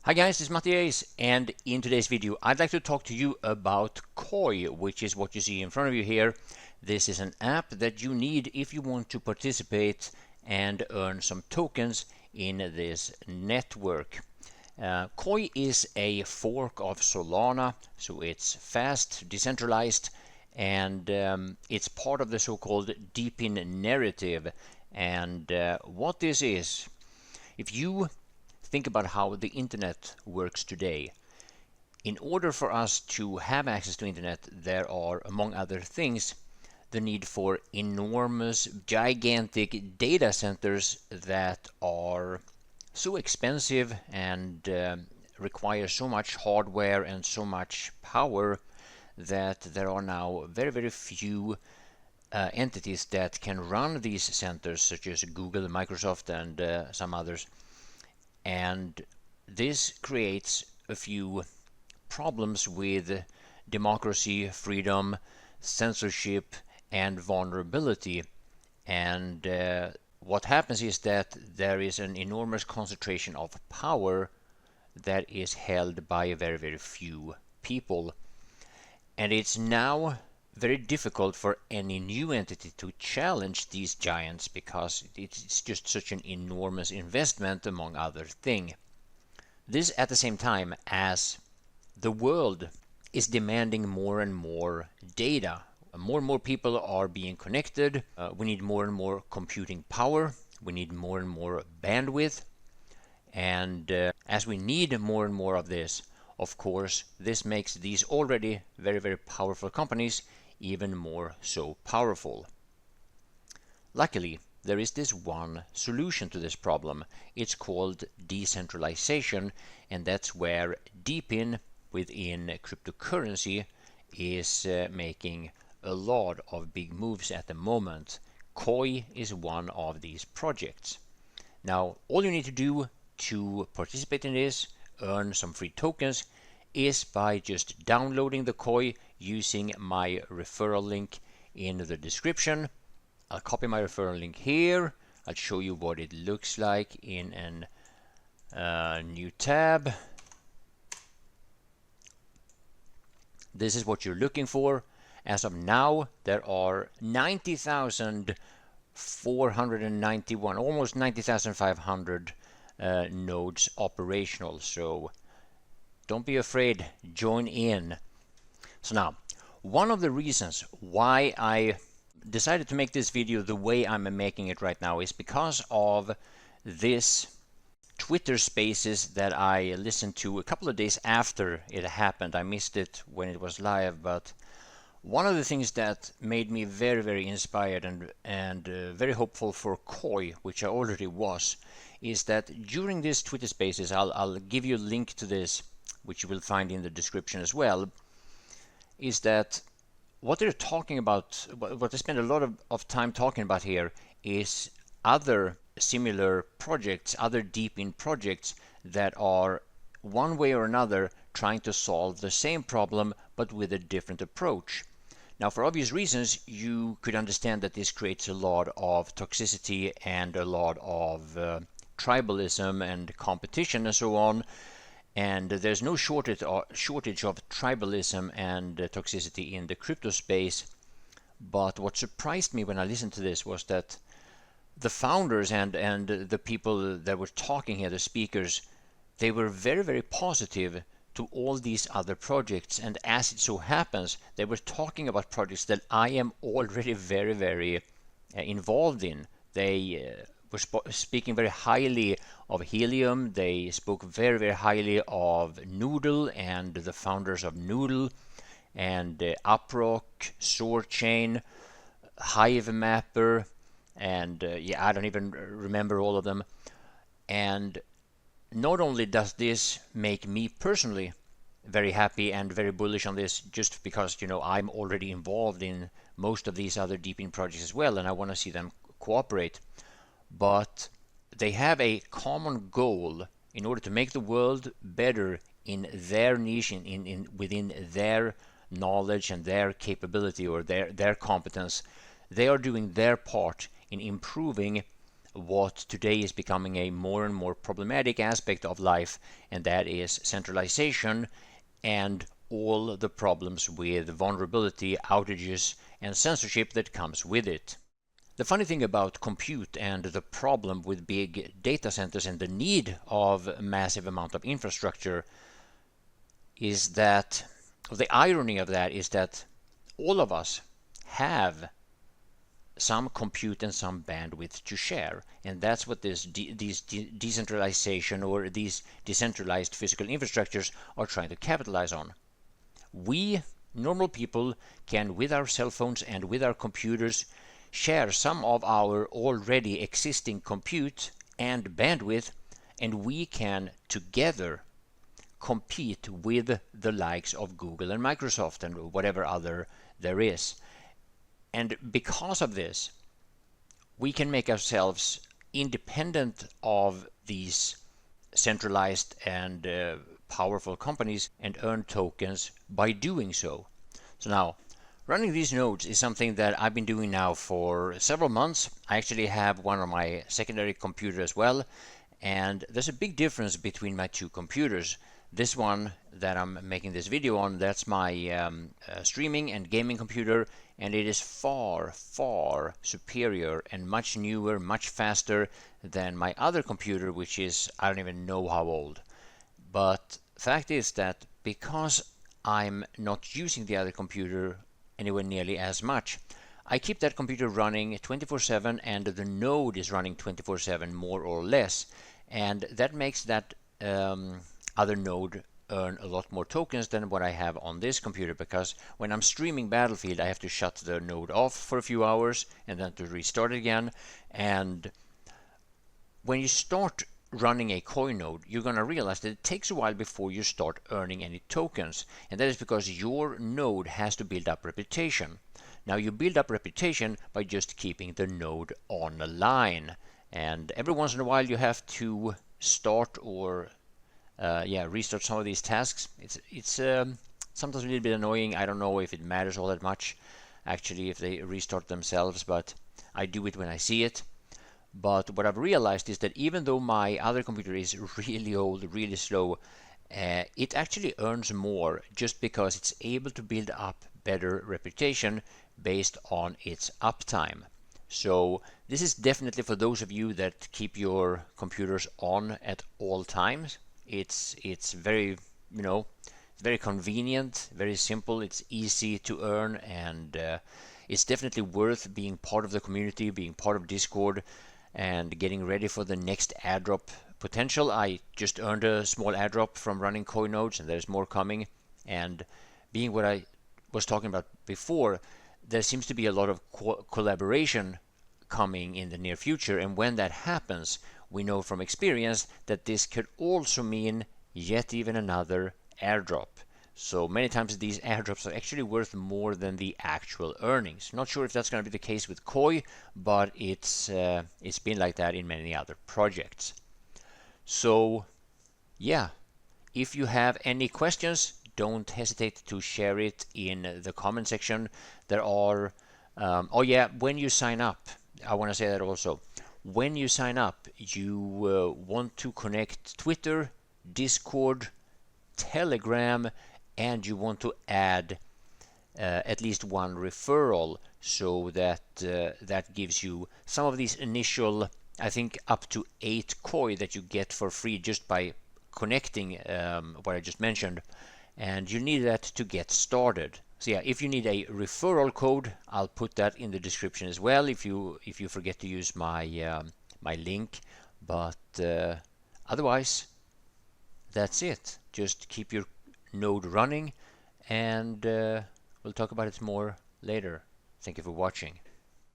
Hi guys, it's Matthias, and in today's video I'd like to talk to you about Koii, which is what you see in front of you here. This is an app that you need if you want to participate and earn some tokens in this network. Koii is a fork of Solana, so it's fast, decentralized, and it's part of the so-called DePin narrative. And what this is, if you think about how the internet works today. In order for us to have access to internet, there are, among other things, the need for enormous, gigantic data centers that are so expensive and require so much hardware and so much power that there are now very, very few entities that can run these centers, such as Google, Microsoft, and some others. And this creates a few problems with democracy, freedom, censorship, and vulnerability. And what happens is that there is an enormous concentration of power that is held by very, very few people. And it's now very difficult for any new entity to challenge these giants because it's just such an enormous investment, among other things. This at the same time as the world is demanding more and more data. More and more people are being connected. We need more and more computing power. We need more and more bandwidth. And as we need more and more of this, of course, this makes these already very, very powerful companies even more so powerful. Luckily, there is this one solution to this problem. It's called decentralization, and that's where DePin within cryptocurrency is making a lot of big moves at the moment. Koii is one of these projects. Now, all you need to do to participate in this, earn some free tokens, is by just downloading the Koii using my referral link in the description. I'll copy my referral link here. I'll show you what it looks like in a new tab. This is what you're looking for. As of now, there are 90,491, almost 90,500 nodes operational. So don't be afraid, join in. So now, one of the reasons why I decided to make this video the way I'm making it right now is because of this Twitter Spaces that I listened to a couple of days after it happened. I missed it when it was live, but one of the things that made me very, very inspired and very hopeful for Koii, which I already was, is that during this Twitter Spaces, I'll give you a link to this, which you will find in the description as well, is that what they're talking about, what they spend a lot of time talking about here, is other similar projects, other DePin projects that are one way or another trying to solve the same problem but with a different approach. Now, for obvious reasons, you could understand that this creates a lot of toxicity and a lot of tribalism and competition and so on. And there's no shortage of tribalism and toxicity in the crypto space. But what surprised me when I listened to this was that the founders and the people that were talking here, the speakers, they were very, very positive to all these other projects. And as it so happens, they were talking about projects that I am already very, very involved in. They were speaking very highly of Helium. They spoke very, very highly of Noodle and the founders of Noodle, and UpRock, SwordChain, Hive Mapper, and yeah, I don't even remember all of them. And not only does this make me personally very happy and very bullish on this, just because, you know, I'm already involved in most of these other DePin projects as well, and I want to see them cooperate, but they have a common goal in order to make the world better in their niche, within their knowledge and their capability or their competence. They are doing their part in improving what today is becoming a more and more problematic aspect of life, and that is centralization and all the problems with vulnerability, outages, and censorship that comes with it. The funny thing about compute and the problem with big data centers and the need of a massive amount of infrastructure is that, the irony of that is that all of us have some compute and some bandwidth to share, and that's what these decentralization or these decentralized physical infrastructures are trying to capitalize on. We normal people can, with our cell phones and with our computers, share some of our already existing compute and bandwidth, and we can together compete with the likes of Google and Microsoft and whatever other there is. And because of this, we can make ourselves independent of these centralized and powerful companies and earn tokens by doing so. So now, running these nodes is something that I've been doing now for several months. I actually have one on my secondary computer as well, and there's a big difference between my two computers. This one that I'm making this video on, that's my streaming and gaming computer, and it is far, far superior and much newer, much faster than my other computer, which is, I don't even know how old. But fact is that because I'm not using the other computer anywhere nearly as much, I keep that computer running 24/7, and the node is running 24/7 more or less, and that makes that other node earn a lot more tokens than what I have on this computer, because when I'm streaming Battlefield I have to shut the node off for a few hours and then to restart it again. And when you start running a Koii node, you're going to realize that it takes a while before you start earning any tokens, and that is because your node has to build up reputation. Now you build up reputation by just keeping the node online, and every once in a while you have to start or restart some of these tasks. It's sometimes a little bit annoying. I don't know if it matters all that much actually if they restart themselves, but I do it when I see it. But what I've realized is that even though my other computer is really old, really slow, it actually earns more just because it's able to build up better reputation based on its uptime. So this is definitely for those of you that keep your computers on at all times. It's very, it's very convenient, very simple, it's easy to earn, and it's definitely worth being part of the community, being part of Discord, and getting ready for the next airdrop potential. I just earned a small airdrop from running Koii nodes, and there's more coming. And being what I was talking about before, there seems to be a lot of collaboration coming in the near future, and when that happens, we know from experience that this could also mean yet even another airdrop. So many times these airdrops are actually worth more than the actual earnings. Not sure if that's going to be the case with Koii, but it's been like that in many other projects. So yeah, if you have any questions, don't hesitate to share it in the comment section. There are oh yeah, when you sign up, I want to say that also. When you sign up, you want to connect Twitter, Discord, Telegram, and you want to add at least one referral, so that that gives you some of these initial, I think up to 8 Koii that you get for free just by connecting what I just mentioned, and you need that to get started. So yeah, if you need a referral code, I'll put that in the description as well if you forget to use my my link. But otherwise, that's it. Just keep your node running, and we'll talk about it more later. Thank you for watching.